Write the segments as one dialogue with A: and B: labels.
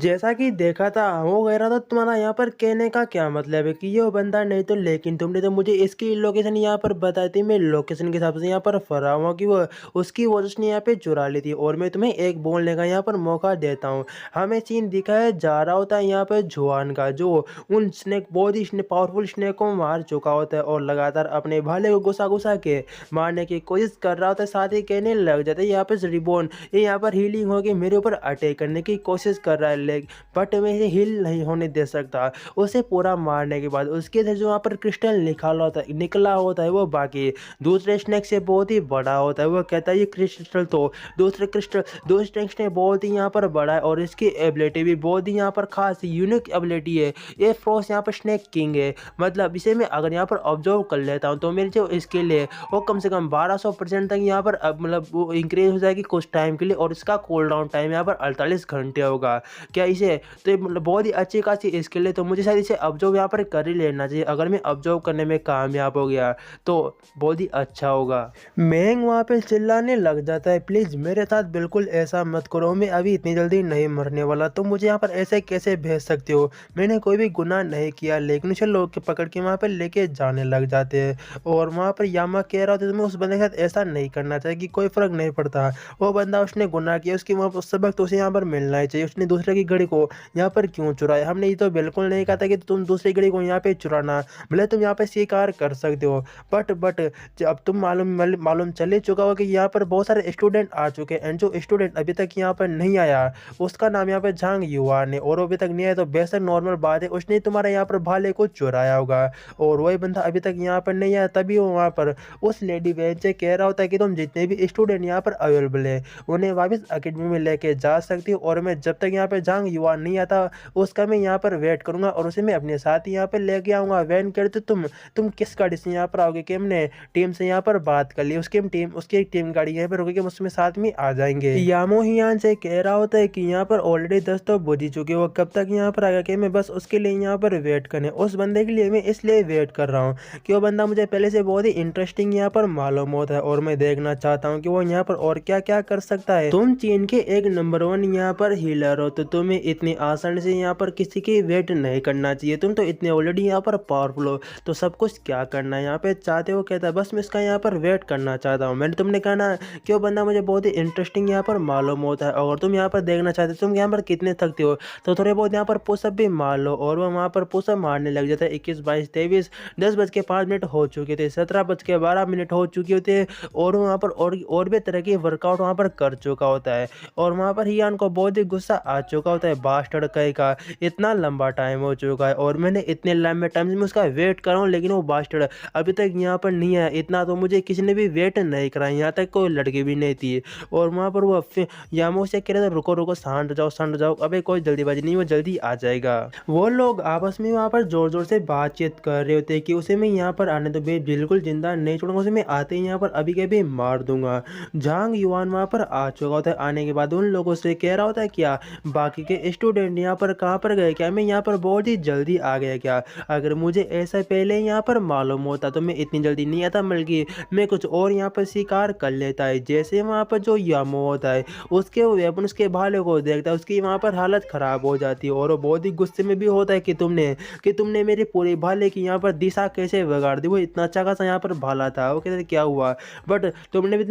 A: जैसा कि देखा था हो गया था, तुम्हारा यहाँ पर कहने का क्या मतलब है कि ये वो बंदा नहीं तो, लेकिन तुमने तो मुझे इसकी लोकेशन यहाँ पर बताई थी। मैं लोकेशन के हिसाब से यहाँ पर फरा हुआ कि वो उसकी वजह से यहाँ पे चुरा ली थी। और मैं तुम्हें एक बोलने का यहाँ पर मौका देता हूँ। हमें सीन दिखाया जा रहा होता है यहाँ पर जुआन का, जो उन स्नेक बहुत ही पावरफुल स्नेक को मार चुका होता है और लगातार अपने भाले को घुसा घुसा के मारने की कोशिश कर रहा होता है। साथ ही कहने लग जाता है यहाँ पे रिबोन ये यहाँ पर हीलिंग होगी, मेरे ऊपर अटैक करने की कोशिश कर रहा है, लेग बट मैं इसे हील नहीं होने दे सकता। उसे पूरा मारने के बाद उसके से जो वहाँ पर क्रिस्टल निकला होता है वो बाकी दूसरे स्नेक से बहुत ही बड़ा होता है। वो कहता है ये क्रिस्टल तो दूसरे स्नेक से बहुत ही यहाँ पर बड़ा है और इसकी एबिलिटी भी बहुत ही यहाँ पर खास यूनिक एबिलिटी है। ये फ्रोस यहाँ पर स्नेक किंग है, मतलब इसे मैं अगर यहाँ पर ऑब्जर्व कर लेता हूँ तो मेरी जो स्किल है वो कम से कम 1200% तक यहाँ पर मतलब वो इंक्रीज हो जाएगी कुछ टाइम के लिए। और इसका कूल डाउन टाइम यहाँ पर 48 घंटे होगा। क्या इसे तो ये मतलब बहुत ही अच्छी खासी स्किल है, तो मुझे शायद इसे ऑब्जर्व यहाँ पर कर ही लेना चाहिए। अगर मैं ऑब्जर्व करने में कामयाब हो गया तो बहुत ही अच्छा होगा। मैंग वहाँ पे चिल्लाने लग जाता है, प्लीज़ मेरे साथ बिल्कुल ऐसा मत करो, मैं अभी इतनी जल्दी नहीं मरने वाला। तुम मुझे यहाँ पर ऐसे कैसे भेज सकते हो, मैंने कोई भी गुनाह नहीं किया। लेकिन उसे लोग के पकड़ के वहाँ पर लेके जाने लग जाते हैं। और वहाँ पर यामा कह रहा होता है तुम्हें उस बंदे के साथ ऐसा नहीं करना चाहिए कि कोई फ़र्क नहीं पड़ता, वो बंदा उसने गुनाह किया, उसकी वहाँ पर सबक तो उसे यहाँ पर मिलना ही चाहिए। उसने दूसरे की घड़ी को यहाँ पर क्यों चुराया, हमने ये तो बिल्कुल नहीं कहा था कि तुम दूसरी घड़ी को यहाँ पे चुराना, भले तुम यहाँ पे स्वीकार कर सकते हो। बट अब तुम मालूम चल ही चुका हो कि यहाँ पर बहुत सारे स्टूडेंट आ चुके हैं, एंड जो स्टूडेंट अभी तक यहाँ पर नहीं आया उसका नाम यहाँ पे झांग युवान है, और वो अभी तक नहीं आया तो बेहतर नॉर्मल बात है, उसने तुम्हारे यहाँ पर भाले को चुराया होगा। और वही बंदा अभी तक यहाँ पर नहीं आया, तभी वो वहाँ पर उस लेडी वैन से कह रहा होता है कि तुम जितने भी स्टूडेंट यहाँ पर अवेलेबल है उन्हें वापस अकेडमी में लेके जा सकती हो, और मैं जब तक यहाँ पे झांग युवान नहीं आता उसका मैं यहाँ पर वेट करूंगा और उसे मैं अपने साथ ही यहाँ पर लेके आऊँगा। वैन करते तुम किस गाड़ी से यहाँ पर आओगे, कि हमने टीम से यहाँ पर बात कर ली, उसकी एक टीम गाड़ी यहाँ पर रुकेगी, उसमें साथ में आ जाएंगे। यामो हियान से कह रहा होता है कि यहाँ पर ऑलरेडी 10 तो बुझ ही चुके, वो कब तक यहाँ पर आएगा, कि मैं बस उसके लिए यहाँ पर वेट करने, उस बंदे के लिए मैं इसलिए वेट कर रहा हूँ कि वो बंदा मुझे पहले से बहुत ही इंटरेस्टिंग यहाँ पर मालूम होता है और मैं देखना चाहता हूँ कि वो यहाँ पर और क्या क्या कर सकता है। तुम चीन के एक नंबर 1 यहाँ पर हीलर हो, तो तुम्हें इतनी आसानी से यहाँ पर किसी की वेट नहीं करना चाहिए, तुम तो इतने ऑलरेडी यहाँ पर पावरफुल हो, तो सब कुछ क्या करना है यहाँ पे चाहते हो। कहता है बस मैं इसका यहाँ पर वेट करना चाहता हूँ। मैंने तुमने कहा ना कि वो बंदा मुझे बहुत ही इंटरेस्टिंग यहाँ पर मालूम होता है, अगर तुम यहाँ पर देखना चाहते हो तुम यहाँ पर कितने थकते हो तो थोड़े बहुत यहाँ पर पुशअप भी मार लो। और वो वहाँ पर पुशअप मारने लग जाता है। 21, 22, 23, 10:05 हो चुके थे, 17:12 हो चुके होते, और वहाँ पर और भी तरह की वर्कआउट वहाँ पर कर चुका होता है। और वहाँ पर हियान को बहुत ही गुस्सा आ चुका होता है, बास्टर्ड कहीं का इतना लंबा टाइम हो चुका है और मैंने इतने लंबे टाइम से मैं उसका वेट कर रहा हूँ, लेकिन वो बास्टर्ड अभी तक यहाँ पर नहीं आया। इतना तो मुझे किसी ने भी वेट नहीं कराया, यहाँ तक कोई लड़की भी नहीं थी। और वहाँ पर वो यामो से कह रहे थे रुको रुको, शांत जाओ, अबे कोई जल्दीबाजी नहीं, वो जल्दी आ जाएगा। वो लोग आपस में वहाँ पर जोर जोर से बातचीत कर रहे होते कि उसे मैं यहाँ पर आने तो बिल्कुल जिंदा नहीं छोड़ूंगा, उसे मैं आते ही यहाँ पर अभी के भी मार दूंगा। झांग युवान वहाँ पर आ चुका होता है, आने के बाद उन लोगों से कह रहा होता है क्या बाकी के स्टूडेंट यहाँ पर कहाँ पर गए, क्या मैं यहाँ पर बहुत ही जल्दी आ गया क्या, अगर मुझे ऐसा पहले यहाँ पर मालूम होता तो मैं इतनी जल्दी नहीं आता, बल्कि मैं कुछ और यहाँ पर शिकार कर लेता है। जैसे वहाँ पर जो यामो होता है उसके वेपन उसके भाले को देखता है, उसकी वहाँ पर हालत ख़राब हो जाती है और वो बहुत ही गुस्से में भी होता है कि तुमने मेरे पूरे भाले की यहाँ पर दिशा कैसे बिगाड़ दी, वो इतना अच्छा खासा यहाँ पर भाला था। वो कहते क्या हुआ, बट तुमने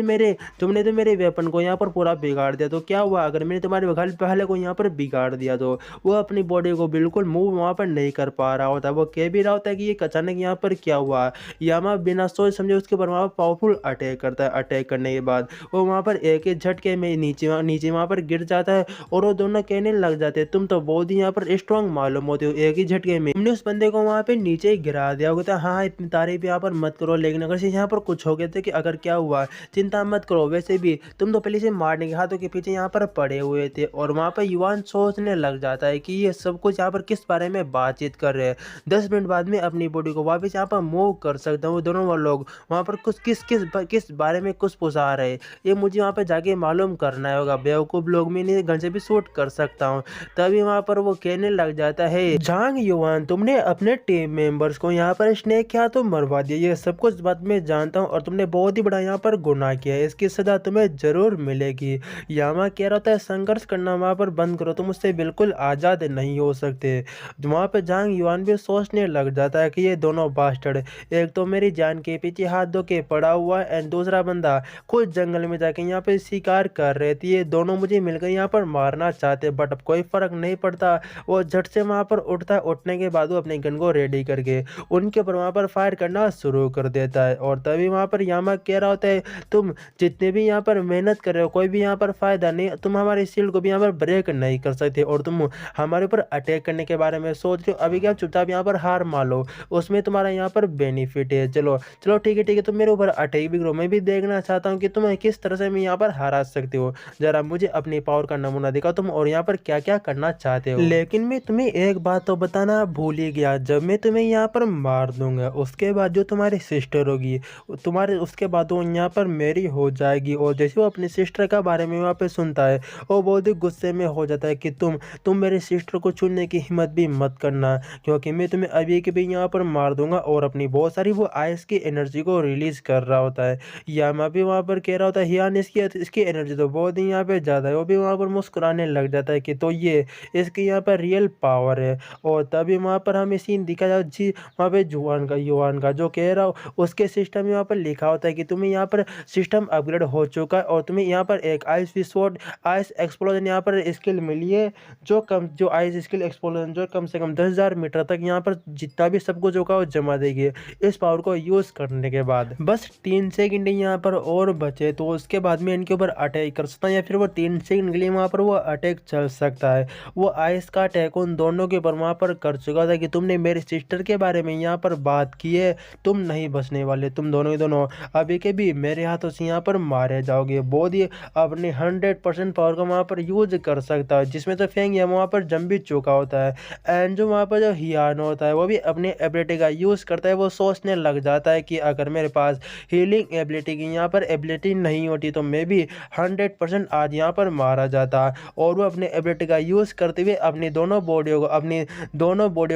A: तो मेरे वेपन को यहाँ पर पूरा बिगाड़ दिया, तो क्या हुआ अगर मैंने तुम्हारे भाले को यहाँ पर बिगाड़ दिया, तो वो अपनी बॉडी को बिल्कुल मूव वहाँ पर नहीं कर पा रहा होता। वो कह भी रहा होता है कि ये अचानक यहाँ पर क्या हुआ। यामा बिना सोच समझे उसके ऊपर वहाँ पर पावरफुल अटैक करता है। अटैक करने के बाद वो वहाँ पर एक ही झटके में नीचे वहाँ पर गिर जाता है और वो दोनों कहने लग जाते हैं तुम तो बहुत ही यहाँ पर स्ट्रॉन्ग मालूम होते हो, एक ही झटके में हमने उस बंदे को वहाँ पे नीचे गिरा दिया होता है। हाँ इतनी तारीफ यहाँ पर मत करो, लेकिन अगर से यहाँ पर कुछ हो गया तो कि अगर क्या हुआ चिंता मत करो, वैसे भी तुम तो पहले से मारने के हाथों के पीछे यहाँ पर पड़े हुए थे। और वहाँ पर युवान सोचने लग जाता है कि ये सब कुछ यहाँ पर किस बारे में बातचीत कर रहे हैं, 10 मिनट बाद में अपनी बॉडी को वापस यहाँ पर मूव कर सकता हूँ। दोनों वो लोग वहाँ पर कुछ किस बारे में कुछ पुछा रहे, ये मुझे वहाँ पर जाके मालूम करना होगा। बेवकूफ़ लोग मैं इन्हें गन से भी शूट कर सकता हूँ। तभी वहाँ पर वो कहने लग जाता है झांग युवान तुमने अपने टीम मेंबर्स को यहाँ पर स्नेक किया तो मरवा दिया, ये सब कुछ बात मैं जानता हूँ और तुमने बहुत ही बड़ा यहाँ पर गुनाह किया है, इसकी सजा तुम्हें जरूर मिलेगी। यामा कह रहा था संघर्ष करना वहाँ पर बंद करो, तुम उससे बिल्कुल आज़ाद नहीं हो सकते। वहाँ पे जांग युआन भी सोचने लग जाता है कि ये दोनों बास्टर्ड, एक तो मेरी जान के पीछे हाथ धो के पड़ा हुआ है एंड दूसरा बंदा खुद जंगल में जाके यहाँ पे शिकार कर रहे थे, ये दोनों मुझे मिलकर यहाँ पर मारना चाहते, बट अब कोई फर्क नहीं पड़ता। वो झट से वहाँ पर उठता है, उठने के बाद वो अपने गन को रेडी करके उनके ऊपर वहाँ पर फायर करना शुरू कर देता है। और तभी वहाँ पर यामा कह रहा होता है, तुम जितने भी यहाँ पर मेहनत कर रहे हो कोई भी यहाँ पर फायदा नहीं, तुम हमारे शील्ड को भी यहाँ पर ब्रेक नहीं कर सकते और तुम हमारे ऊपर अटैक करने के बारे में सोच रहे हो। अभी क्या चुपचाप यहाँ पर हार मान लो, उसमें तुम्हारा यहाँ पर बेनिफिट है। चलो चलो ठीक है, तुम मेरे ऊपर अटैक भी करो, मैं भी देखना चाहता हूँ कि तुम्हें किस तरह से मैं यहाँ पर हरा सकते हो। जरा मुझे अपनी पावर का नमूना दिखाओ तुम और यहाँ पर क्या क्या करना चाहते हो। लेकिन मैं तुम्हें एक बात तो बताना भूल ही गया, जब मैं तुम्हें यहाँ पर मार दूंगा उसके बाद जो तुम्हारी सिस्टर होगी तुम्हारे उसके बाद वो यहाँ पर मेरी हो जाएगी। और जैसे वो अपनी सिस्टर का बारे में वहाँ पे सुनता है वो बहुत ही गुस्से में हो जाता है कि तुम मेरे सिस्टर को छूने की हिम्मत भी मत करना, क्योंकि मैं तुम्हें अभी के भी यहाँ पर मार दूंगा। और अपनी बहुत सारी वो आइस की एनर्जी को रिलीज कर रहा होता है। यामा भी वहाँ पर कह रहा होता है, हियान इसकी एनर्जी तो बहुत ही यहाँ पे ज़्यादा है। वो भी वहाँ पर मुस्कुराने लग जाता है कि तो ये इसकी यहाँ पर रियल पावर है। और तभी वहाँ पर हमें सीन दिखा जाए जी, वहाँ पे युआन का जो कह रहा हो उसके सिस्टम में वहाँ पर लिखा होता है कि तुम्हें यहाँ पर सिस्टम अपग्रेड हो चुका है और तुम्हें यहाँ पर एक आइस विस्फोट आइस एक्सप्लोजन यहाँ पर स्किल मिली है, जो आइस स्किल एक्सप्लोजन जो कम से कम 10,000 मीटर तक यहाँ पर जितना भी सब कुछ होगा वो जमा देगी इस पावर को यूज करने के बाद। बस 3 सेकंड यहाँ पर और बचे तो उसके बाद में इनके ऊपर अटैक कर सकता है या फिर वो 3 सेकंड के लिए वहाँ पर वो अटैक चल सकता है। वो आइस का अटैक उन दोनों के ऊपर वहाँ पर कर चुका था कि तुमने मेरी सिस्टर के बारे में यहाँ पर बात की है, तुम नहीं बचने वाले, तुम दोनों ही दोनों अभी के भी मेरे हाथों से यहाँ पर मारे जाओगे। बहुत ही अपने 100% पावर का वहाँ पर यूज कर सकता है, जिसमें तो फेंग या वहाँ पर जम भी चुका होता है। एंड जो वहाँ पर जो हियान होता है वो भी अपने एबिलिटी का यूज़ करता है। वो सोचने लग जाता है कि अगर मेरे पास हीलिंग एबिलिटी की यहाँ पर एबिलिटी नहीं होती तो मैं भी 100% आज यहाँ पर मारा जाता। और वो अपने एबिलिटी का यूज़ करते हुए अपनी दोनों बॉडियों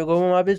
A: को वहाँ पे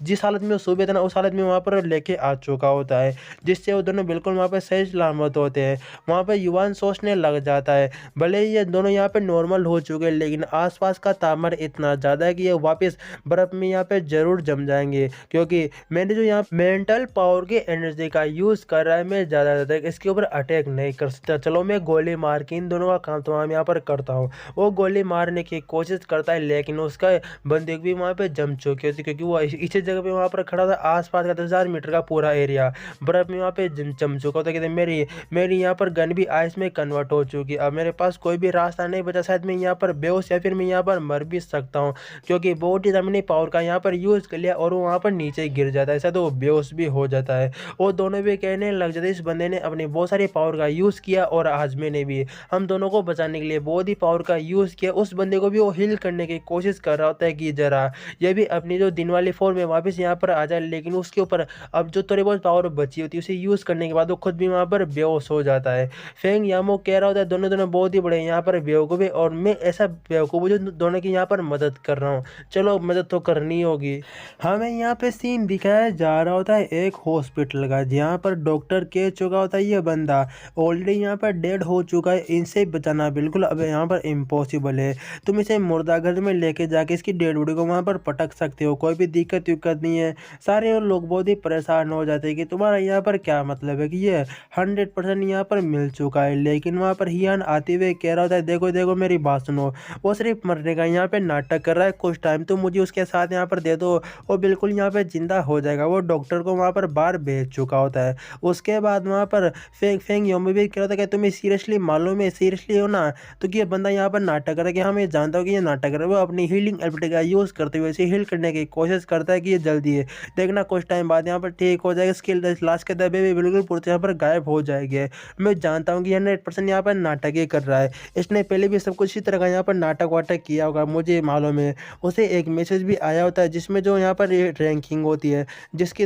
A: जिस हालत में वो सो था ना उस हालत में वहाँ पर लेके आ चुका होता है, जिससे वो दोनों बिल्कुल वहाँ पर सही सलामत होते हैं। वहाँ पर युवान सोचने लग जाता है भले ही ये दोनों यहाँ पे नॉर्मल हो चुके हैं लेकिन आसपास का तापमान इतना ज़्यादा है कि ये वापस बर्फ़ में यहाँ पे ज़रूर जम जाएंगे, क्योंकि मैंने जो यहाँ मेंटल पावर की एनर्जी का यूज़ कर रहा है मैं ज़्यादा इसके ऊपर अटैक नहीं कर सकता। चलो मैं गोली मार के इन दोनों का काम तो हम यहाँ पर करता हूँ। वो गोली मारने की कोशिश करता है लेकिन उसका बंदूक भी वहाँ पे जम चुकी होती क्योंकि वो इसी जगह पे वहाँ पर खड़ा था। आसपास का 10,000 मीटर का पूरा एरिया बर्फ़ में वहाँ पे जम चुका होता है। कहते मेरी यहाँ पर गन भी आइस में कन्वर्ट हो चुकी। अब मेरे पास कोई भी रास्ता नहीं बचा, शायद मैं यहाँ पर बेहोश या फिर मैं यहाँ पर मर भी सकता हूँ, क्योंकि बहुत ही मैंने पावर का यहाँ पर यूज़ कर लिया और वो वहाँ पर नीचे गिर जाता है, ऐसा तो वो बेहोश भी हो जाता है। और दोनों भी कहने लग जाते इस बंदे ने अपनी बहुत सारी पावर का यूज़ किया और आज मैंने भी हम दोनों को बचाने के लिए बहुत ही पावर का यूज़ किया। उस बंदे को भी वो हील करने की कोशिश कर रहा होता है कि जरा ये भी अपनी जो दिन वाली फॉर्म में वापस यहाँ पर आ जाए, लेकिन उसके ऊपर अब जो थोड़ी बहुत पावर बची होती है उसे यूज़ करने के बाद वो खुद भी वहाँ पर बेहोश हो जाता है। फेंग यामो कह रहा होता है दोनों दोनों बहुत ही बड़े यहाँ पर बेवकूफ़ है और मैं ऐसा बेवकूफ़ हूँ जो दोनों की यहाँ पर मदद कर रहा हूँ, चलो मदद तो करनी होगी। हमें यहाँ पे सीन दिखाया जा रहा होता है एक हॉस्पिटल का, जहाँ पर डॉक्टर कह चुका होता है ये बंदा ऑलरेडी यहाँ पर डेड हो चुका है, इनसे बचाना बिल्कुल अब यहाँ पर इम्पॉसिबल है। तुम इसे मुर्दाघर में लेके जाके इसकी डेड बॉडी को वहाँ पर पटक सकते हो, कोई भी दिक्कत नहीं है। सारे लोग बहुत ही परेशान हो जाते हैं कि तुम्हारा यहाँ पर क्या मतलब है कि ये 100% यहाँ पर मिल चुका है। लेकिन वहाँ पर हियान आते हुए कह रहा होता है देखो देखो मेरी बात सुनो, वो सिर्फ मरने का यहाँ पे नाटक कर रहा है, कुछ टाइम तो मुझे उसके साथ यहाँ पर दे दो, वो बिल्कुल यहाँ पे जिंदा हो जाएगा। वो डॉक्टर को वहाँ पर बाहर भेज चुका होता है। उसके बाद वहाँ पर फेंग योमी भी कह रहा था कि तुम्हें सीरियसली मालूम है, सीरियसली हो ना, तो कि ये बंदा यहाँ पर नाटक कर रहा है कि हाँ मैं जानता हूँ कि ये नाटक कर रहा है। वो अपनी हीलिंग एबिलिटी का यूज़ करते हुए इसे हील करने की कोशिश करता है कि ये जल्दी है, देखना कुछ टाइम बाद यहाँ पर ठीक हो जाएगा। स्किल लास्ट के दबे भी बिल्कुल पूरे यहाँ पर गायब हो जाएंगे। मैं जानता हूँ कि 100% यहाँ पर नाटक ही कर रहा है, इसने पहले भी सब कुछ इसी तरह का यहाँ पर नाटक वाटक किया होगा, मुझे मालूम है। उसे एक मैसेज भी आया होता है जिसमें जो यहाँ पर रैंकिंग होती है जिसकी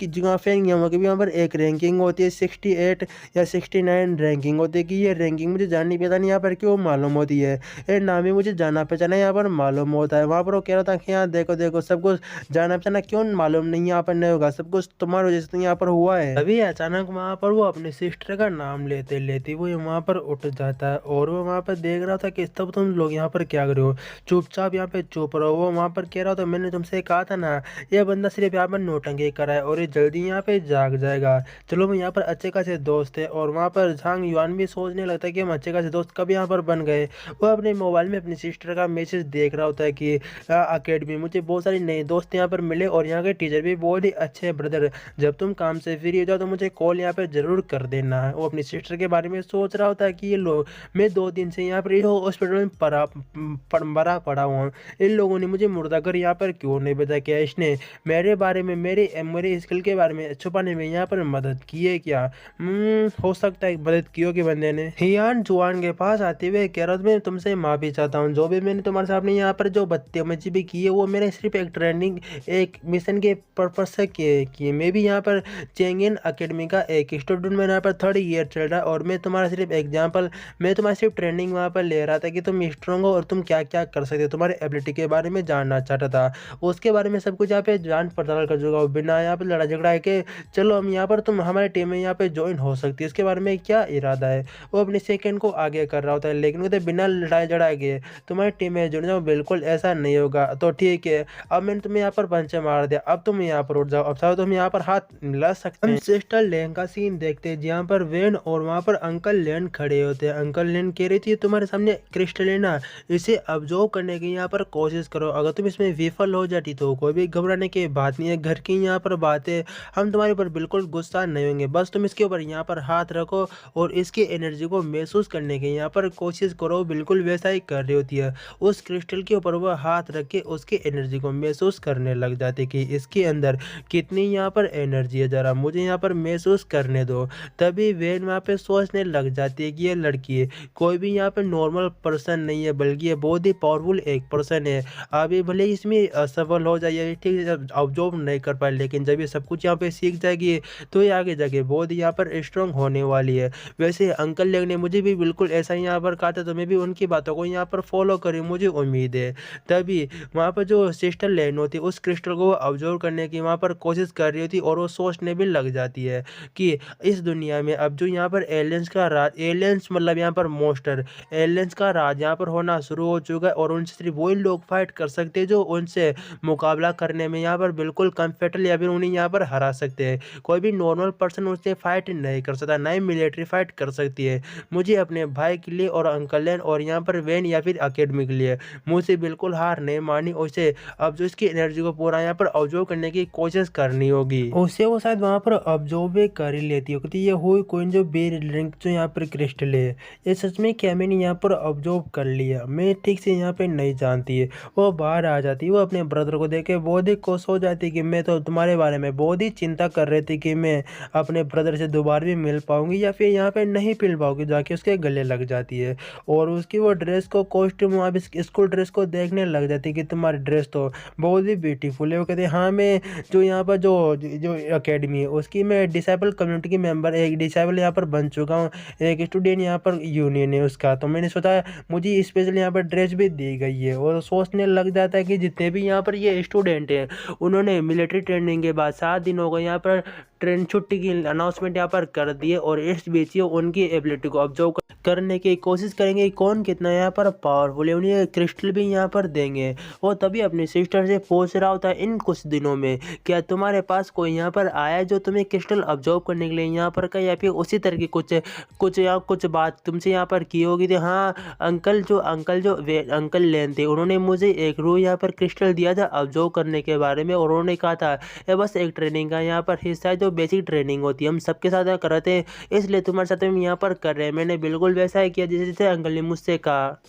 A: जगह फेंग की भी यहाँ पर एक रैंकिंग होती है 68 या 69 रैंकिंग होती है कि ये रैंकिंग मुझे जाननी पता नहीं यहाँ पर क्यों मालूम होती है, ये नाम ही मुझे जाना पहचाना यहाँ पर मालूम होता है। वहाँ पर वो कह रहा था कि यहाँ देखो देखो सब कुछ जाना पहचाना क्यों मालूम नहीं यहाँ पर नहीं होगा, सब कुछ तुम्हारे वजह से यहाँ पर हुआ है। अभी अचानक वहाँ पर वो अपने सिस्टर का नाम लेते लेते वो वहाँ पर उठ जाता है और वो वहाँ पर देख रहा था कि तब तुम लोग यहाँ पर पर क्या कर रहे हो? चुपचाप यहाँ पे चुप रहो। वो वहाँ पर कह रहा था मैंने तुमसे कहा था ना, ये बंदा सिर्फ़ यहाँ पर नौटंकी कर रहा है और ये जल्दी यहाँ पे जाग जाएगा। चलो मैं यहाँ पर अच्छे खासे दोस्त है और वहाँ पर झांग युआन भी सोचने लगता है कि हम अच्छे खासे दोस्त कब यहाँ पर बन गए। वो अपने मोबाइल में अपनी सिस्टर का मैसेज देख रहा होता है कि अकेडमी मुझे बहुत सारे नए दोस्त यहाँ पर मिले और यहाँ के टीचर भी बहुत ही अच्छे हैं ब्रदर। जब तुम काम से फ्री हो जाओ तो मुझे कॉल यहाँ पे ज़रूर कर देना है। वो अपनी सिस्टर के बारे में सोच रहा होता है कि ये लोग, मैं 2 दिन से यहाँ पर ये हॉस्पिटल में मरा पड़ा हुआ हूँ। इन लोगों ने मुझे मुर्दाघर यहाँ पर क्यों नहीं बताया? क्या इसने मेरे बारे में मेरे स्किल के बारे में छुपाने में यहाँ पर मदद की है क्या? हो सकता है मदद की होगी बंदे ने। हियान जुआन के पास आते हुए कह रहा था मैं तुमसे माफ़ी चाहता हूँ, जो भी मैंने तुम्हारे सामने यहाँ पर जो बदतमीजी भी की है वो मैंने सिर्फ एक मिशन के पर्पज से किए। मैं भी यहाँ पर चेंगिन अकेडमी का एक स्टूडेंट, मेरा यहाँ पर 3rd ईयर चल रहा है और मैं तुम्हारा सिर्फ एग्जाम्पल, मैं तुम्हारी सिर्फ ट्रेनिंग वहाँ पर ले रहा था कि तुम स्ट्रॉन्ग हो और तुम क्या क्या कर सकते हो, तुम्हारे एबिलिटी के बारे में जानना चाहता था। उसके बारे में सब कुछ यहाँ पे जान पड़ताल कर चुका हूँ, बिना यहाँ पे लड़ा झगड़ा है कि चलो हम यहाँ पर तुम हमारे टीम में यहाँ पे ज्वाइन हो सकती है, इसके बारे में क्या इरादा है। वो अपने सेकंड को आगे कर रहा होता है, लेकिन कहते बिना लड़ाई झगड़ाए के तुम्हारी टीम में जुड़ जाओ, बिल्कुल ऐसा नहीं होगा। तो ठीक है, अब मैंने तुम्हें यहाँ पर पंच मार दिया, अब तुम यहाँ पर उठ जाओ, अब चाहो तुम यहाँ पर हाथ मिला सकते हैं। हम सिस्टर लेन का सीन देखते हैं जहाँ पर वेन और वहाँ पर अंकल लेन खड़े होते हैं। अंकल लेन कह रही थी तुम्हारे सामने क्रिस्टल है ना, इसे ऑब्जर्व करने की यहाँ पर कोशिश करो, अगर तुम इसमें विफल हो जाती तो कोई भी घबराने की बात नहीं है, घर की यहाँ पर बात है, हम तुम्हारे ऊपर बिल्कुल गुस्सा नहीं होंगे, बस तुम इसके ऊपर यहाँ पर हाथ रखो और इसकी एनर्जी को महसूस करने की यहाँ पर कोशिश करो। बिल्कुल वैसा ही कर रही होती है, उस क्रिस्टल के ऊपर वह हाथ रख के उसकी एनर्जी को महसूस करने लग जाती कि इसके अंदर कितनी यहाँ पर एनर्जी है, ज़रा मुझे यहाँ पर महसूस करने दो। तभी वेन वहाँ पे सोचने लग जाती है कि ये लड़की है, कोई भी यहाँ पर नॉर्मल पर्सन नहीं है, बल्कि ये बहुत ही पावरफुल एक पर्सन है। अभी भले ही इसमें असफल हो जाए, ये ठीक है ऑब्जर्व नहीं कर पाए, लेकिन जब ये सब कुछ यहाँ पे सीख जाएगी तो ये आगे जाके बहुत यहाँ पर स्ट्रॉन्ग होने वाली है। वैसे अंकल लेग ने मुझे भी बिल्कुल ऐसा ही यहाँ पर कहा था, तो मैं भी उनकी बातों को यहाँ पर फॉलो करूँ, मुझे उम्मीद है। तभी वहाँ पर जो सिस्टर लेन होती है उस क्रिस्टल को ऑब्जर्व करने की वहाँ पर कोशिश कर रही होती और वो सोचने भी लग जाती है कि इस दुनिया में अब जो यहाँ पर एलियंस का राज, एलियंस मतलब यहाँ पर मोस्टर, एलियंस का राज यहाँ पर होना शुरू हो चुका है और उनसे सिर्फ वही लोग फाइट कर सकते हैं जो उनसे मुकाबला करने में यहाँ पर बिल्कुल कंफर्टेबल या फिर उन्हें यहाँ पर हरा सकते हैं। कोई भी नॉर्मल पर्सन उनसे फाइट नहीं कर सकता, ना ही मिलिट्री फाइट कर सकती है। मुझे अपने भाई के लिए और अंकल लेन और यहाँ पर वेन या फिर अकेडमी के लिए मुझे बिल्कुल हार नहीं मानी, उसे अब जो इसकी एनर्जी को पूरा यहाँ पर ऑब्जर्व करने की कोशिश करनी होगी। उसे वो शायद वहाँ पर ऑब्जर्व भी कर ही लेती है, कहती ये हुई कोई जो बे लिंक जो यहाँ पर क्रिस्टल है, ये सच में क्या मैंने यहाँ पर ऑब्जर्व कर लिया, मैं ठीक से यहाँ पे नहीं जानती है। वो बाहर आ जाती है, वो अपने ब्रदर को देख के बहुत ही खुश हो जाती है कि मैं तो तुम्हारे बारे में बहुत ही चिंता कर रही थी कि मैं अपने ब्रदर से दोबारा भी मिल पाऊंगी या फिर यहाँ पे नहीं मिल पाऊंगी, जाके उसके गले लग जाती है और उसकी वो ड्रेस को कॉस्ट्यूम वहाँ पे स्कूल ड्रेस को देखने लग जाती है कि तुम्हारी ड्रेस तो बहुत ही ब्यूटीफुल है। वो कहते हैं हाँ मैं जो यहाँ पर जो जो अकेडमी है उसकी मैं डिसेबल कम्युनिटी की मेंबर, एक डिसेबल यहाँ पर बन चुका हूँ, एक स्टूडेंट यहाँ पर यूनियन है उसका, तो मैंने सोचा मुझे स्पेशल यहाँ पर ड्रेस भी दी गई है। और सोचने लग जाता है कि जितने भी यहाँ पर ये स्टूडेंट हैं उन्होंने मिलिट्री ट्रेनिंग के बाद 7 दिन हो गए यहाँ पर ट्रेन छुट्टी की अनाउंसमेंट यहाँ पर कर दी है और इस बीच ये उनकी एबिलिटी को ऑब्जर्व करने की कोशिश करेंगे कौन कितना यहाँ पर पावरफुल है, उन्हें क्रिस्टल भी यहाँ पर देंगे। और तभी अपनी सिस्टर से पूछ रहा होता है इन कुछ दिनों में क्या तुम्हारे पास कोई यहाँ पर आया है जो तुम्हें क्रिस्टल ऑब्जर्व करने के लिए यहाँ पर का, या फिर उसी तरह की कुछ बात तुमसे यहाँ पर की होगी। तो हाँ अंकल जो अंकल लेन थे उन्होंने मुझे एक रूह यहाँ पर क्रिस्टल दिया था ऑब्जर्व करने के बारे में, और उन्होंने कहा था ये बस एक ट्रेनिंग का यहाँ पर हिस्सा है, जो बेसिक ट्रेनिंग होती है हम सबके साथ करते हैं, इसलिए तुम्हारे साथ हम यहाँ पर कर रहे हैं। मैंने बिल्कुल वैसा ही किया जैसे अंकल ने मुझसे कहा,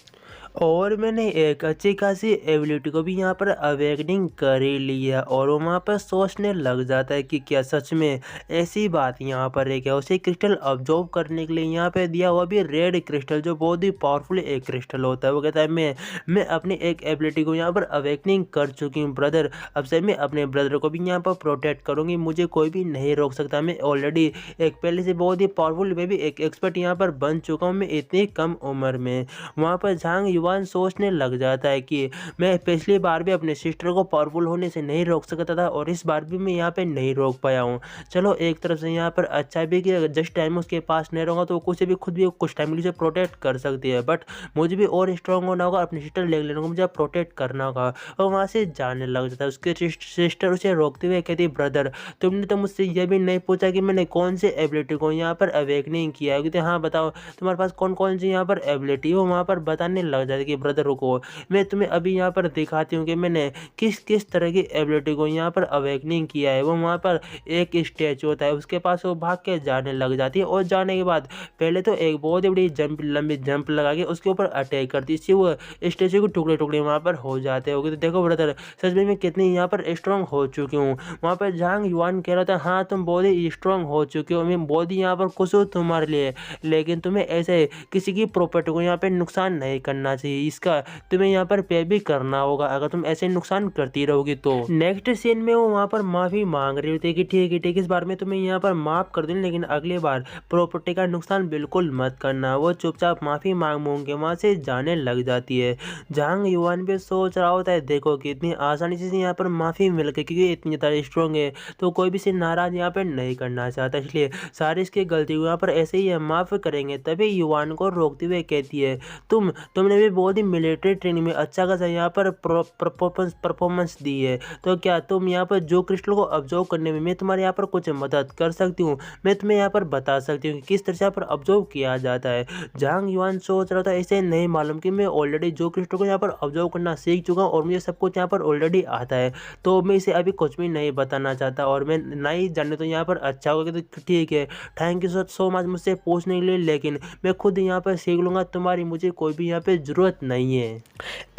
A: और मैंने एक अच्छी खासी एबिलिटी को भी यहाँ पर अवेकनिंग कर ही लिया। और वो वहाँ पर सोचने लग जाता है कि क्या सच में ऐसी बात यहाँ पर है क्या, उसे क्रिस्टल ऑब्जर्व करने के लिए यहाँ पे दिया, वो भी रेड क्रिस्टल जो बहुत ही पावरफुल एक क्रिस्टल होता है। वो कहता है मैं अपनी एक एबिलिटी को यहाँ पर अवेकनिंग कर चुकी हूँ ब्रदर, अब से मैं अपने ब्रदर को भी यहाँ पर प्रोटेक्ट करूँगी, मुझे कोई भी नहीं रोक सकता, मैं ऑलरेडी एक पहले से बहुत ही पावरफुल, मैं भी एक एक्सपर्ट यहाँ पर बन चुका हूँ मैं इतनी कम उम्र में। वहाँ पर झांग युवान सोचने लग जाता है कि मैं पिछली बार भी अपने सिस्टर को पावरफुल होने से नहीं रोक सकता था और इस बार भी मैं यहाँ पे नहीं रोक पाया हूँ। चलो एक तरफ से यहाँ पर अच्छा भी कि जस्ट टाइम उसके पास नहीं रहूँगा तो कुछ भी खुद भी कुछ टाइम के लिए प्रोटेक्ट कर सकती है, बट मुझे भी और स्ट्रॉन्ग होना होगा, अपनी सिस्टर ले लेना होगा, मुझे प्रोटेक्ट करना होगा। और वहाँ से जाने लग जाता है। उसके सिस्टर उसे रोकते हुए कहती, ब्रदर तुमने तो मुझसे यह भी नहीं पूछा कि मैंने कौन से एबिलिटी को यहाँ पर अवेकनिंग किया है। कहते हाँ बताओ तुम्हारे पास कौन कौन सी यहाँ पर एबिलिटी हो। वहाँ पर बताने लग जाती है कि ब्रदर रुको, मैं तुम्हें अभी यहाँ पर दिखाती हूँ कि मैंने किस किस तरह की एबिलिटी को यहाँ पर अवेकनिंग किया है। वो वहाँ पर एक स्टैचू होता है, उसके पास वो भाग के जाने लग जाती है और जाने के बाद पहले तो एक बहुत ही बड़ी लंबी जंप लगा के उसके ऊपर अटैक करती है, इससे वो स्टैचू के टुकड़े टुकड़े वहाँ पर हो जाते होंगे। तो देखो ब्रदर सच में मैं कितनी यहाँ पर स्ट्रांग हो चुकी हूँ। वहाँ पर झांग युआन कह रहा था हाँ तुम बहुत ही स्ट्रांग हो चुके हो, मैं बहुत ही यहाँ पर खुश हूँ तुम्हारे लिए, लेकिन तुम्हें ऐसे किसी की प्रॉपर्टी को यहाँ पे नुकसान नहीं करना चाहिए, इसका तुम्हें यहाँ पर पे भी करना होगा अगर तुम ऐसे नुकसान करती रहोगी तो। नेक्स्ट सीन में वो वहाँ पर माफी मांग रही होती है कि ठीक है ठीक है, इस बार में तुम्हें यहाँ पर माफ कर दूँ लेकिन अगली बार प्रॉपर्टी का नुकसान बिल्कुल मत करना। वो चुपचाप माफी मांग मूंग के वहाँ से जाने लग जाती है। झांग युआन भी सोच रहा होता है देखो कि इतनी आसानी से यहाँ पर माफी मिल गई, क्योंकि इतनी ज़्यादा स्ट्रॉन्ग है तो कोई भी से नाराज यहाँ पर नहीं करना चाहता, इसलिए सारी इसकी गलती को यहाँ पर ऐसे ही माफ करेंगे। तभी युआन को रोकते हुए कहती है तुमने भी बहुत ही मिलिट्री ट्रेनिंग में अच्छा खासा यहाँ पर परफॉर्मेंस दी है, तो क्या तुम यहाँ पर जो क्रिस्टल को ऑब्जर्व करने में मैं तुम्हारे यहाँ पर कुछ मदद कर सकती हूँ, मैं तुम्हें यहाँ पर बता सकती हूँ कि किस तरह से यहाँ पर ऑब्जर्व किया जाता है। झांग युआन सोच रहा था ऐसे नहीं मालूम कि मैं ऑलरेडी जो क्रिस्टल को यहाँ पर ऑब्जर्व करना सीख चुका हूँ और मुझे सब कुछ यहाँ पर ऑलरेडी आता है, तो मैं इसे अभी कुछ भी नहीं बताना चाहता और मैं नहीं जाने तो यहाँ पर अच्छा होगा। तो ठीक है थैंक यू सो मच मुझसे पूछने के लिए, लेकिन मैं खुद यहाँ पर सीख लूँगा, तुम्हारी मुझे कोई भी यहाँ पे ज़रूरत नहीं है।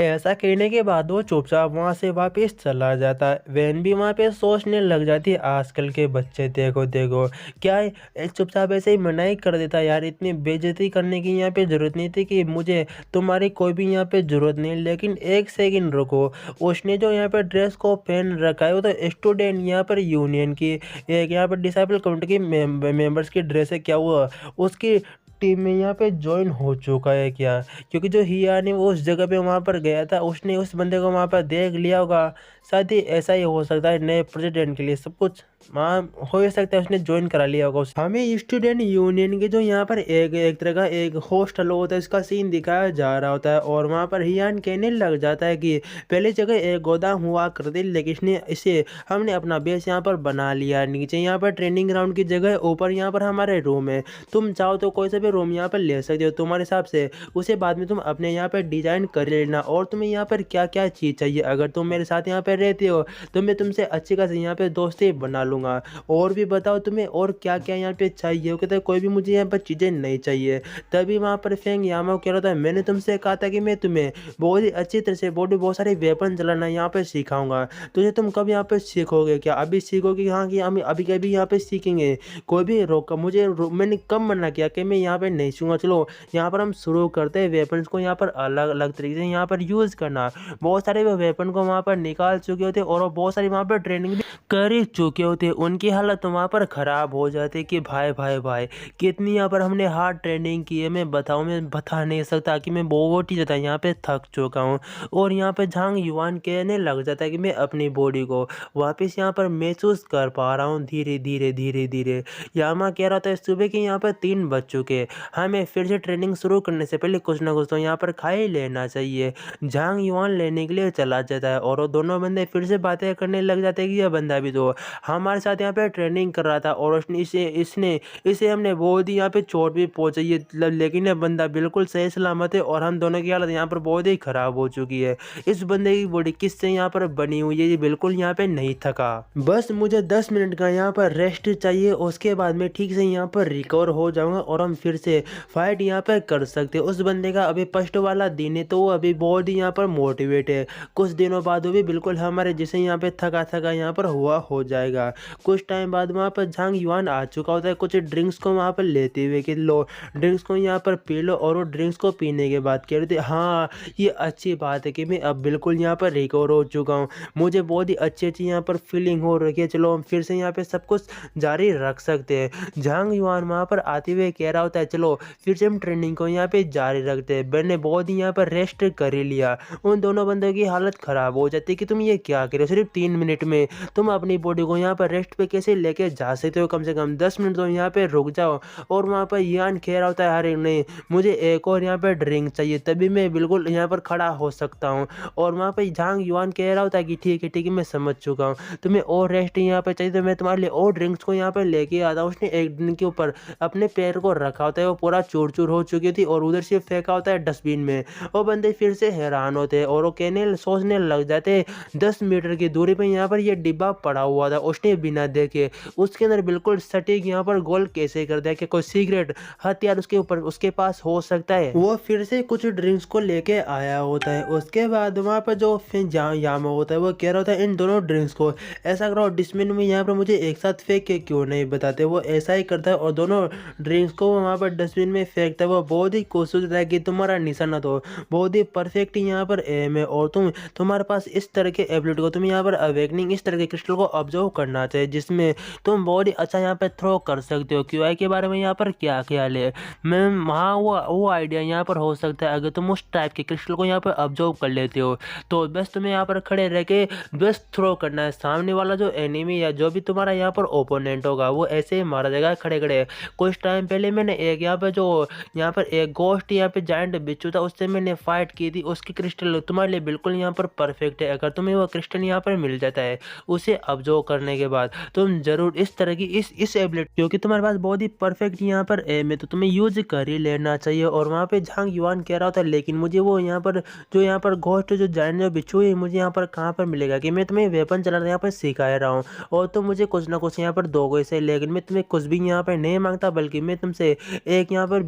A: ऐसा कहने के बाद वो चुपचाप वहाँ से वापस चला जाता है। वैन भी वहाँ पे सोचने लग जाती है आजकल के बच्चे देखो देखो क्या है, चुपचाप ऐसे ही मनाही कर देता है यार, इतनी बेइज्जती करने की यहाँ पे ज़रूरत नहीं थी कि मुझे तुम्हारी कोई भी यहाँ पे ज़रूरत नहीं। लेकिन एक सेकंड रुको, उसने जो यहाँ पे ड्रेस को पहन रखा है वो तो स्टूडेंट यहाँ पर यूनियन की एक यहाँ पर डिसेबल कम्युनिटी की मेंबर्स की ड्रेस है, क्या हुआ उसकी टीम में यहाँ पे ज्वाइन हो चुका है क्या? क्योंकि जो हिया ने वो उस जगह पे वहाँ पर गया था, उसने उस बंदे को वहाँ पर देख लिया होगा, शायद ही ऐसा ही हो सकता है नए प्रेसिडेंट के लिए सब कुछ वहाँ हो ही सकता है उसने ज्वाइन करा लिया होगा। हमें स्टूडेंट यूनियन के जो यहाँ पर एक तरह का एक हॉस्टल होता है इसका सीन दिखाया जा रहा होता है और वहाँ पर हियान कहने लग जाता है कि पहले जगह एक गोदाम हुआ करती लेकिन इसे हमने अपना बेस यहाँ पर बना लिया, नीचे यहाँ पर ट्रेनिंग ग्राउंड की जगह, ऊपर यहाँ पर हमारे रूम है, तुम चाहो तो कोई सा भी रूम यहाँ पर ले सकते हो तुम्हारे हिसाब से, उसे बाद में तुम अपने यहाँ पर डिजाइन कर लेना। और तुम्हें यहाँ पर क्या क्या चीज़ चाहिए, अगर तुम मेरे साथ यहाँ पर रहते हो तो मैं तुमसे अच्छी खासी यहाँ पे दोस्ती बना लूँगा। और भी बताओ तुम्हें और क्या क्या यहाँ पे चाहिए। कहते कोई भी मुझे यहाँ पर चीज़ें नहीं चाहिए। तभी वहाँ पर फेंग यामाओ कह रहा था मैंने तुमसे कहा था कि मैं तुम्हें बहुत ही अच्छी तरह से बहुत सारे वेपन चलाना यहाँ पर सिखाऊंगा, तुझे तुम कब यहाँ पर सीखोगे, क्या अभी सीखोगे? हाँ कि हम अभी कभी यहाँ पे सीखेंगे, कोई भी रोका मुझे मैंने कब मना किया कि मैं यहाँ पे नहीं सीखूंगा। चलो यहाँ पर हम शुरू करते हैं वेपन्स को यहाँ पर अलग अलग तरीके से यहाँ पर यूज़ करना। बहुत सारे वेपन को वहाँ पर निकाल चुके होते और बहुत सारी वहाँ पर ट्रेनिंग भी कर ही चुके होते, उनकी हालत वहाँ पर ख़राब हो जाती कि भाई भाई भाई कितनी यहाँ पर हमने हार्ड ट्रेनिंग की है, मैं बता नहीं सकता कि मैं बहुत ही ज़्यादा यहाँ पे थक चुका हूँ। और यहाँ पे झांग युआन कहने लग जाता है कि मैं अपनी बॉडी को वापस यहाँ पर महसूस कर पा रहा हूँ धीरे धीरे धीरे धीरे। यामा कह रहा था सुबह के यहाँ पर 3 बज चुके, हमें फिर से ट्रेनिंग शुरू करने से पहले कुछ ना कुछ तो यहाँ पर खा ही लेना चाहिए। झांग युआन लेने के लिए चला जाता है और वो दोनों बंदे फिर से बातें करने लग जाते हैं कि यह बंदा भी तो हमारे साथ यहाँ पे ट्रेनिंग कर रहा था और इसे हमने बहुत ही यहाँ पे चोट भी पहुँचाई है, लेकिन यह बंदा बिल्कुल सही सलामत है और हम दोनों की हालत यहाँ पर बहुत ही ख़राब हो चुकी है। इस बंदे की बॉडी किससे यहाँ पर बनी हुई है, ये बिल्कुल यहाँ पे नहीं थका, बस मुझे 10 मिनट का यहाँ पर रेस्ट चाहिए, उसके बाद मैं ठीक से यहाँ पर रिकवर हो जाऊँगा और हम फिर से फाइट यहाँ पर कर सकते हैं। उस बंदे का अभी फर्स्ट वाला दिन है तो वो अभी बहुत ही यहाँ पर मोटिवेट है, कुछ दिनों बाद वो भी बिल्कुल हमारे जैसे यहाँ पे थका यहाँ पर हुआ हुआ हो जाएगा। कुछ टाइम बाद वहाँ पर झांग युआन आ चुका होता है कुछ ड्रिंक्स को वहाँ पर लेते हुए कि लो ड्रिंक्स को यहाँ पर पी लो, और वो ड्रिंक्स को पीने के बाद कह रहे थे हाँ ये अच्छी बात है कि मैं अब बिल्कुल यहाँ पर रिकवर हो चुका हूँ, मुझे बहुत ही अच्छी यहाँ पर फीलिंग हो रही है, चलो हम फिर से यहाँ पे सब कुछ जारी रख सकते हैं। झांग युआन वहाँ पर आते हुए कह रहा होता है चलो फिर से हम ट्रेनिंग को यहाँ पे जारी रखते हैं। बेन ने बहुत ही यहाँ पर रेस्ट कर ही लिया। उन दोनों बंदों की हालत ख़राब हो जाती है कि तुम ये क्या कर रहे हो, सिर्फ 3 मिनट में तुम अपनी बॉडी को यहाँ पर रेस्ट पे कैसे लेके जा सकते हो, कम से कम 10 मिनट तो यहाँ पे रुक जाओ। और वहाँ पर यान कह रहा होता है अरे नहीं मुझे एक और यहाँ पर ड्रिंक चाहिए तभी मैं बिल्कुल यहाँ पर खड़ा हो सकता हूँ। और वहाँ पर झांग युआन कह रहा होता है कि ठीक है मैं समझ चुका हूँ, तुम्हें और रेस्ट यहाँ पर चाहिए तो मैं तुम्हारे लिए और ड्रिंक्स को यहाँ पर लेके आता हूँ। उसने एक ड्रिंक के ऊपर अपने पैर को रखा होता है, वो पूरा चूर चूर हो चुकी थी और उधर से फेंका होता है डस्टबिन में। वो बंदे फिर से हैरान होते हैं और वो कहने सोचने लग जाते 10 मीटर की दूरी पर यहाँ पर ये डिब्बा पड़ा हुआ था, उसने बिना देखे उसके अंदर बिल्कुल सटीक यहाँ पर गोल कैसे कर दिया कि कोई सिगरेट हथियार उसके ऊपर उसके पास हो सकता है। वो फिर से कुछ ड्रिंक्स को लेके आया होता है। उसके बाद वहाँ पर जो यामा होता है वो कह रहा होता है इन दोनों ड्रिंक्स को ऐसा करो डस्टबिन में यहाँ पर मुझे एक साथ फेंक के क्यों नहीं बताते। वो ऐसा ही करता है और दोनों ड्रिंक्स को वहाँ पर डस्टबिन में फेंकता है। वो बहुत ही कोशिश है कि तुम्हारा निशाना तो बहुत ही परफेक्ट यहाँ पर एम है और तुम्हारे पास इस तरह के एबिलिटी को तुम यहाँ पर अवेकनिंग इस तरह के क्रिस्टल को ऑब्जर्व करना चाहिए जिसमें तुम बहुत ही अच्छा यहाँ पे थ्रो कर सकते हो। क्यूआई के बारे में यहाँ पर क्या ख्याल है मैम? हाँ वो आइडिया यहाँ पर हो सकता है अगर तुम उस टाइप के क्रिस्टल को यहाँ पर ऑब्जर्व कर लेते हो तो बस तुम्हें यहाँ पर खड़े रह के बस थ्रो करना है। सामने वाला जो एनिमी या जो भी तुम्हारा यहाँ पर ओपोनेंट होगा वो ऐसे ही मारा जाएगा खड़े खड़े। कुछ टाइम पहले मैंने एक यहाँ पर जो यहाँ पर एक गोस्ट यहाँ पे जायंट बिच्छू था उससे मैंने फाइट की थी, उसकी क्रिस्टल तुम्हारे लिए बिल्कुल यहाँ पर परफेक्ट है। अगर तुम्हें वो क्रिस्टल यहाँ पर मिल जाता है उसे ऑब्जर्व करने के बाद तुम जरूर इस तरह की इस एबिलिटी क्योंकि तुम्हारे पास बहुत ही परफेक्ट यहाँ पर एम है तो तुम्हें यूज कर ही लेना चाहिए। और वहाँ पे झांग युआन कह रहा था लेकिन मुझे वो यहाँ पर जो घोस्ट जो जायंट जो बिच्छू है मुझे यहाँ पर कहाँ पर मिलेगा कि मैं तुम्हें वेपन चलाना यहाँ पर सिखा रहा हूँ और तुम मुझे कुछ ना कुछ यहाँ पर दोगे से, लेकिन मैं तुम्हें कुछ भी यहाँ पर नहीं मांगता बल्कि मैं तुमसे एक यहाँ पर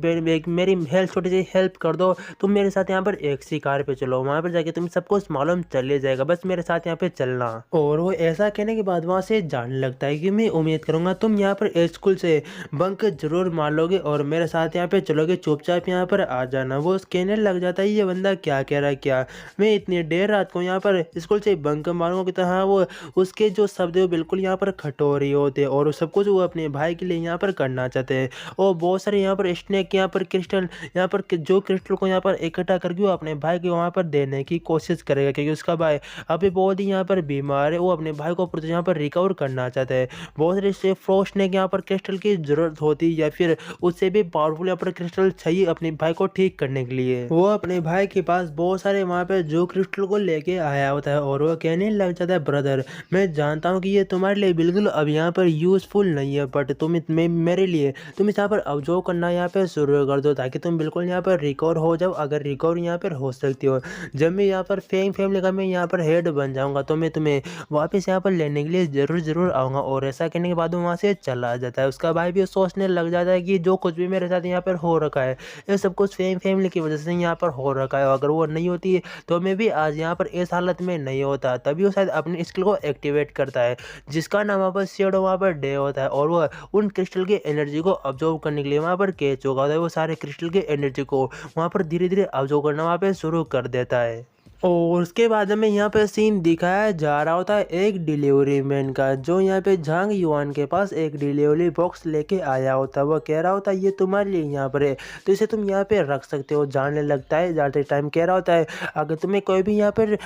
A: मेरी हेल्प छोटी सी हेल्प कर दो, तुम मेरे साथ यहाँ पर एक शिकार पे चलो, वहाँ पर जाके तुम सब कुछ मालूम चले जाएगा, बस मेरे साथ यहाँ पे चलना। और वो ऐसा कहने के बाद वहाँ से जाने लगता है कि मैं उम्मीद करूँगा तुम यहाँ पर स्कूल से बंक जरूर मार लोगे और मेरे साथ यहाँ पे चलोगे, चुपचाप यहाँ पर आ जाना। वो कहने लग जाता है ये बंदा क्या कह रहा है, क्या मैं इतनी देर रात को यहाँ पर स्कूल से बंक मारूंगा कि तरह वो उसके जो शब्द है बिल्कुल यहाँ पर खटोरी होते हैं और सब कुछ वो अपने भाई के लिए यहाँ पर करना चाहते हैं। और बहुत सारे यहाँ पर स्नेक यहाँ पर क्रिस्टल यहाँ पर जो क्रिस्टल को यहाँ पर इकट्ठा करके वो अपने भाई को वहाँ पर देने की कोशिश करेगा क्योंकि उसका भाई अभी बहुत ही यहाँ पर बीमार है, वो अपने भाई को यहाँ पर रिकवर करना चाहता है। बहुत सारे से फ्रोस्ट ने यहाँ पर क्रिस्टल की जरूरत होती है या फिर उससे भी पावरफुल यहाँ पर क्रिस्टल चाहिए अपने भाई को ठीक करने के लिए। वो अपने भाई के पास बहुत सारे वहाँ पे जो क्रिस्टल को लेके आया होता है और वो कहने लग जाता है ब्रदर मैं जानता हूँ कि ये तुम्हारे लिए बिल्कुल अब यहाँ पर यूजफुल नहीं है बट मेरे लिए तुम इस यहाँ पर ऑब्जर्व करना यहाँ पे शुरू कर दो ताकि तुम बिल्कुल यहाँ पर रिकवर हो जाओ। अगर रिकवर यहाँ पर हो सकती हो जब मैं यहाँ पर फैमिली का मैं यहाँ पर हेड बन जाऊँगा तो मैं तुम्हें वापस यहाँ पर लेने के लिए जरूर आऊँगा। और ऐसा करने के बाद वो वहाँ से चला जाता है। उसका भाई भी सोचने लग जाता है कि जो कुछ भी मेरे साथ यहाँ पर हो रखा है ये सब कुछ फैमिली की वजह से यहाँ पर हो रखा है, अगर वो नहीं होती तो मैं भी आज यहाँ पर इस हालत में नहीं होता। तभी वो शायद अपनी स्किल को एक्टिवेट करता है जिसका नाम वहाँ पर शेडो वहाँ पर डे होता है और वो उन क्रिस्टल की एनर्जी को ऑब्जर्व करने के लिए वहाँ पर कैच होगा होता है। वो सारे क्रिस्टल की एनर्जी को वहाँ पर धीरे धीरे ऑब्जर्व करना वहाँ पे शुरू कर देता है। और उसके बाद हमें यहाँ पे सीन दिखाया जा रहा होता है एक डिलीवरी मैन का जो यहाँ पे झांग युआन के पास एक डिलीवरी बॉक्स लेके आया होता है। वो कह रहा होता है ये तुम्हारे लिए यहाँ पर है तो इसे तुम यहाँ पे रख सकते हो। जाने लगता है जाते टाइम कह रहा होता है अगर तुम्हें कोई भी यहाँ पर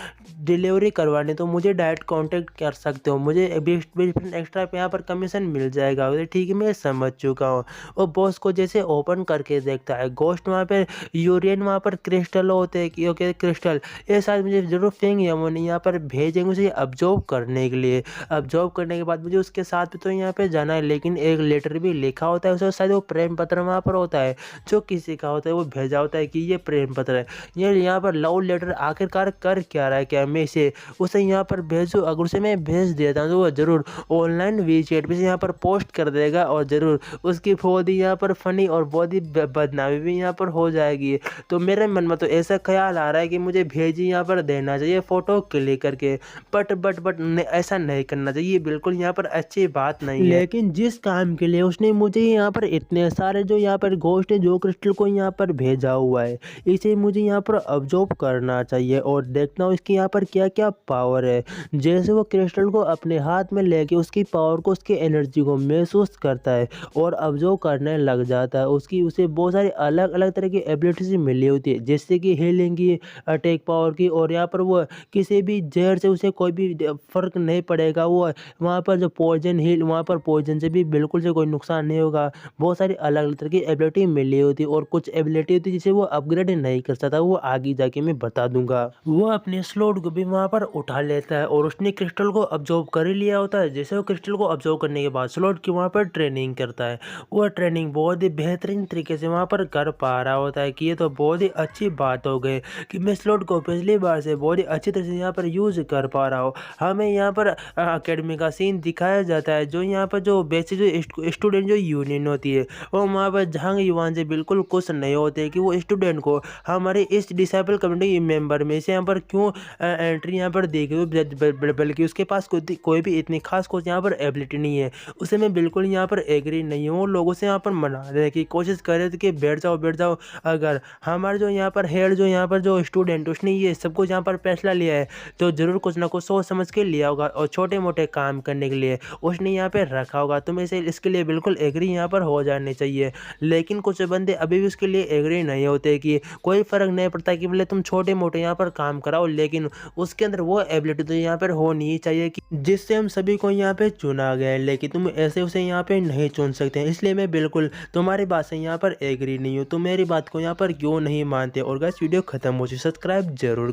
A: डिलीवरी करवानी तो मुझे डायरेक्ट कांटेक्ट कर सकते हो, मुझे 20% एक्स्ट्रा यहाँ पर कमीशन मिल जाएगा। ठीक है मैं समझ चुका हूँ। वो बॉक्स को जैसे ओपन करके देखता है गोस्ट वहाँ पर यूरेन वहाँ पर क्रिस्टल होते हैं क्रिस्टल ये शायद मुझे जरूर फेंग यमुनी यहाँ पर भेजेंगे उसे ऑब्जर्व करने के लिए। ऑब्जर्व करने के बाद मुझे उसके साथ भी तो यहाँ पे जाना है लेकिन एक लेटर भी लिखा होता है उसे शायद वो प्रेम पत्र वहाँ पर होता है जो किसी का होता है वो भेजा होता है कि ये प्रेम पत्र है। ये यहाँ पर लव लेटर आखिरकार कर क्या रहा है, क्या मैं इसे उसे यहाँ पर भेजूँ? अगर उसे मैं भेज देता हूँ तो वो जरूर ऑनलाइन वीचैट पे यहाँ पर पोस्ट कर देगा और ज़रूर उसकी बहुत ही यहाँ पर फनी और बहुत ही बदनामी भी यहाँ पर हो जाएगी। तो मेरे मन में तो ऐसा ख्याल आ रहा है कि मुझे भेजी यहाँ पर देना चाहिए फ़ोटो क्लिक करके। बट ऐसा नहीं करना चाहिए, ये बिल्कुल यहाँ पर अच्छी बात नहीं है। लेकिन जिस काम के लिए उसने मुझे यहाँ पर इतने सारे जो यहाँ पर घोस्ट जो क्रिस्टल को यहाँ पर भेजा हुआ है, इसे मुझे यहाँ पर ऑब्जर्व करना चाहिए और देखना हूँ इसकी यहाँ पर क्या-क्या पावर है। जैसे वो क्रिस्टल को अपने हाथ में लेके उसकी पावर को, उसकी एनर्जी को महसूस करता है और ऑब्जर्व करने लग जाता है। उसे बहुत सारी अलग-अलग तरह की एबिलिटीज़ मिली होती है, जैसे कि हीलिंग की, अटैक पावर की, और यहाँ पर वो किसी भी ज़हर से उसे कोई भी फ़र्क नहीं पड़ेगा। वो वहाँ पर जो पॉइज़न हील, वहाँ पर पॉइज़न से भी बिल्कुल से कोई नुकसान नहीं होगा। बहुत सारी अलग-अलग तरह की एबिलिटी मिली होती है और कुछ एबिलिटी होती है जिसे वो अपग्रेड नहीं कर सकता, वो आगे जाके मैं बता दूँगा। वो अपने स्लॉट को भी वहाँ पर उठा लेता है और उसने क्रिस्टल को ऑब्ज़र्व कर ही लिया होता है। जैसे वो क्रिस्टल को ऑब्ज़र्व करने के बाद स्लॉट की वहाँ पर ट्रेनिंग करता है। वो ट्रेनिंग बहुत ही बेहतरीन तरीके से वहाँ पर कर पा रहा होता है कि ये तो बहुत ही अच्छी बात हो गई कि मैं स्लॉट को पिछली बार से बहुत ही अच्छी तरह से यहाँ पर यूज़ कर पा रहा हूँ। हमें यहाँ पर अकेडमी का सीन दिखाया जाता है, जो यहाँ पर जो बेसिक जो स्टूडेंट जो यूनियन होती है, वो वहाँ पर जहांग युवान से बिल्कुल खुश नहीं होते कि वो स्टूडेंट को हमारे इस डिसेबल कम्युनिटी मेंबर में से यहाँ पर क्यों एंट्री यहाँ पर दी गई, बल्कि उसके पास कोई भी इतनी खास कुछ यहाँ पर एबिलिटी नहीं है। उसे मैं बिल्कुल यहाँ पर एग्री नहीं हूँ। लोगों से यहाँ पर मनाने की कोशिश करे थे कि बैठ जाओ। अगर हमारे जो यहाँ पर हेड, जो यहाँ पर जो स्टूडेंट, उसने ये सब कुछ यहाँ पर फैसला लिया है तो ज़रूर कुछ ना कुछ सोच समझ के लिया होगा और छोटे मोटे काम करने के लिए उसने यहाँ पे रखा होगा। तुम्हें इसे इसके लिए बिल्कुल एग्री यहाँ पर हो जाने चाहिए। लेकिन कुछ बंदे अभी भी उसके लिए एग्री नहीं होते कि कोई फ़र्क नहीं पड़ता कि भले तुम छोटे मोटे यहाँ पर काम कराओ, लेकिन उसके अंदर वो एबिलिटी तो यहाँ पर होनी ही चाहिए कि जिससे हम सभी को यहाँ पे चुना गया है। लेकिन तुम ऐसे उसे यहाँ पे नहीं चुन सकते, इसलिए मैं बिल्कुल तुम्हारी बात से यहाँ पर एग्री नहीं हूँ। तो मेरी बात को यहाँ पर क्यों नहीं मानते? और गाइस वीडियो खत्म हो चुकी, सब्सक्राइब जरूर